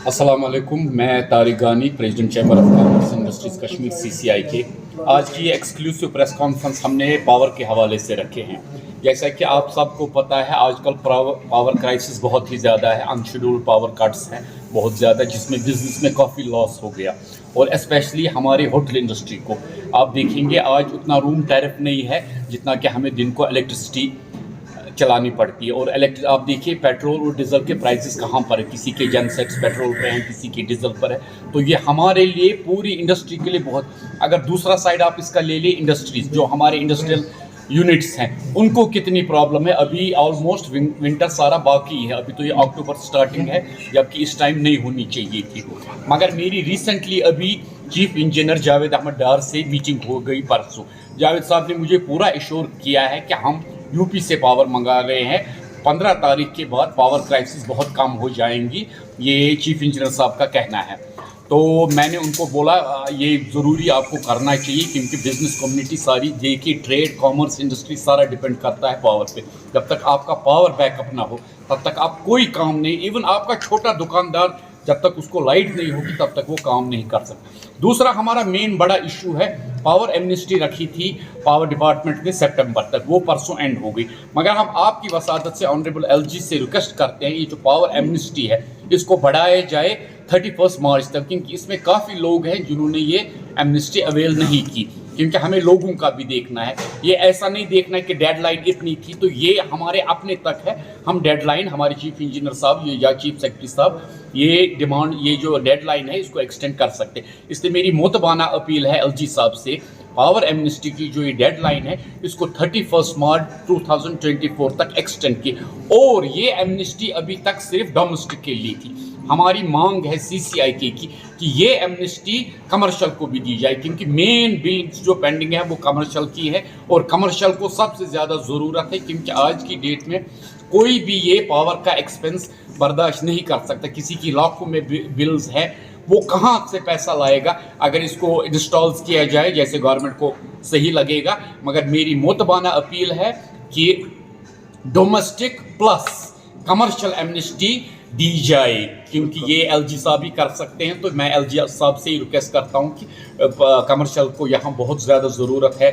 अस्सलाम वालेकुम, मैं तारिक गानी, president chamber of commerce industries Kashmir CCI के। आज की एक्सक्लूसिव प्रेस कॉन्फ्रेंस हमने पावर के हवाले से रखे हैं। जैसा कि आप सबको पता है, आजकल पावर क्राइसिस बहुत ही ज़्यादा है, अनशेड्यूल्ड पावर कट्स हैं बहुत ज़्यादा, जिसमें बिजनेस में काफ़ी लॉस हो गया। और स्पेशली हमारे होटल इंडस्ट्री को आप देखेंगे आज उतना रूम टैरिफ नहीं है जितना कि हमें दिन को इलेक्ट्रिसिटी चलानी पड़ती है। और आप देखिए पेट्रोल और डीजल के प्राइसेस कहाँ पर है, किसी के जनसेट्स पेट्रोल पे हैं, किसी के डीजल पर है। तो ये हमारे लिए पूरी इंडस्ट्री के लिए बहुत, अगर दूसरा साइड आप इसका ले लिए इंडस्ट्रीज, जो हमारे इंडस्ट्रियल यूनिट्स हैं, उनको कितनी प्रॉब्लम है। अभी ऑलमोस्ट विंटर सारा बाकी है, अभी तो ये अक्टूबर स्टार्टिंग है, जबकि इस टाइम नहीं होनी चाहिए थी। मगर मेरी रिसेंटली अभी चीफ इंजीनियर जावेद अहमद डार से मीटिंग हो गई परसों। जावेद साहब ने मुझे पूरा एश्योर किया है कि हम यूपी से पावर मंगा रहे हैं, 15 तारीख के बाद पावर क्राइसिस बहुत कम हो जाएंगी, ये चीफ इंजीनियर साहब का कहना है। तो मैंने उनको बोला ये ज़रूरी आपको करना चाहिए, क्योंकि बिज़नेस कम्युनिटी सारी देखिए, ट्रेड कॉमर्स इंडस्ट्री सारा डिपेंड करता है पावर पे। जब तक आपका पावर बैकअप ना हो तब तक आप कोई काम नहीं, इवन आपका छोटा दुकानदार जब तक उसको लाइट नहीं होगी तब तक वो काम नहीं कर सकता। दूसरा हमारा मेन बड़ा इशू है, पावर एमनेस्टी रखी थी पावर डिपार्टमेंट ने सितंबर तक, वो परसों एंड हो गई। मगर हम आपकी वसादत से ऑनरेबल LG से रिक्वेस्ट करते हैं, ये जो पावर एमनेस्टी है इसको बढ़ाया जाए 31 मार्च तक, क्योंकि इसमें काफ़ी लोग हैं जिन्होंने ये एमनेस्टी अवेल नहीं की, क्योंकि हमें लोगों का भी देखना है। ये ऐसा नहीं देखना है कि डेडलाइन इतनी थी, तो ये हमारे अपने तक है। हम डेडलाइन, हमारे चीफ इंजीनियर साहब या चीफ सेक्रेटरी साहब ये डिमांड, ये जो डेडलाइन है इसको एक्सटेंड कर सकते हैं। इसलिए मेरी मोतबाना अपील है LG साहब से, पावर एमनेस्टी की जो ये डेडलाइन है इसको 31 मार्च 2024 तक एक्सटेंड की। और ये एमनेस्टी अभी तक सिर्फ डोमेस्टिक के लिए थी। हमारी मांग है CCI की कि ये एमनेस्टी कमर्शियल को भी दी जाए, क्योंकि मेन बिल जो पेंडिंग है वो कमर्शियल की है, और कमर्शियल को सबसे ज़्यादा ज़रूरत है, क्योंकि आज की डेट में कोई भी ये पावर का एक्सपेंस बर्दाश्त नहीं कर सकता। किसी की लाखों में बिल्स है, वो कहाँ से पैसा लाएगा अगर इसको इंस्टॉल्स किया जाए जैसे गवर्नमेंट को सही लगेगा। मगर मेरी मोतबाना अपील है कि डोमेस्टिक प्लस कमर्शियल एमनेस्टी दी जाए, क्योंकि ये LG साहब ही कर सकते हैं। तो मैं LG साहब से ही रिक्वेस्ट करता हूँ कि कमर्शियल को यहाँ बहुत ज़्यादा ज़रूरत है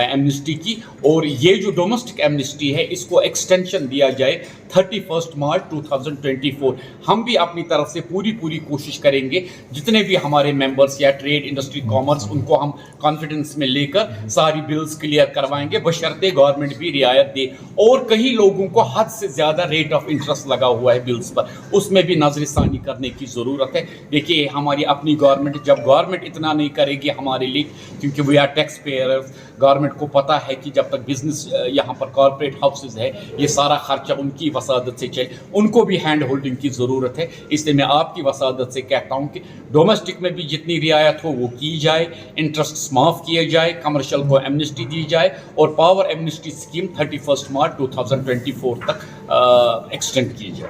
एमनेस्टी की, और ये जो डोमेस्टिक एमनेस्टी है इसको एक्सटेंशन दिया जाए 31 मार्च 2024। हम भी अपनी तरफ से पूरी कोशिश करेंगे, जितने भी हमारे मेंबर्स या ट्रेड इंडस्ट्री कॉमर्स, उनको हम कॉन्फिडेंस में लेकर सारी बिल्स क्लियर करवाएंगे, बशर्ते गवर्नमेंट भी रियायत दे। और कई लोगों को हद से ज़्यादा रेट ऑफ इंटरेस्ट लगा हुआ है बिल्स पर, उसमें भी नजरसानी करने की ज़रूरत है। देखिए हमारी अपनी गवर्नमेंट, जब गवर्नमेंट इतना नहीं करेगी हमारे लिए, क्योंकि we are taxpayers, government को पता है कि जब तक बिजनेस यहाँ पर कॉर्पोरेट हाउसेज है ये सारा खर्चा उनकी वसादत से चले, उनको भी हैंड होल्डिंग की ज़रूरत है। इसलिए मैं आपकी वसादत से कहता हूँ कि डोमेस्टिक में भी जितनी रियायत हो वो की जाए, इंटरेस्ट माफ़ किए जाए, कमर्शियल को एमनेस्टी दी जाए, और पावर एमनेस्टी स्कीम 31 मार्च 2024 तक एक्सटेंड की जाए।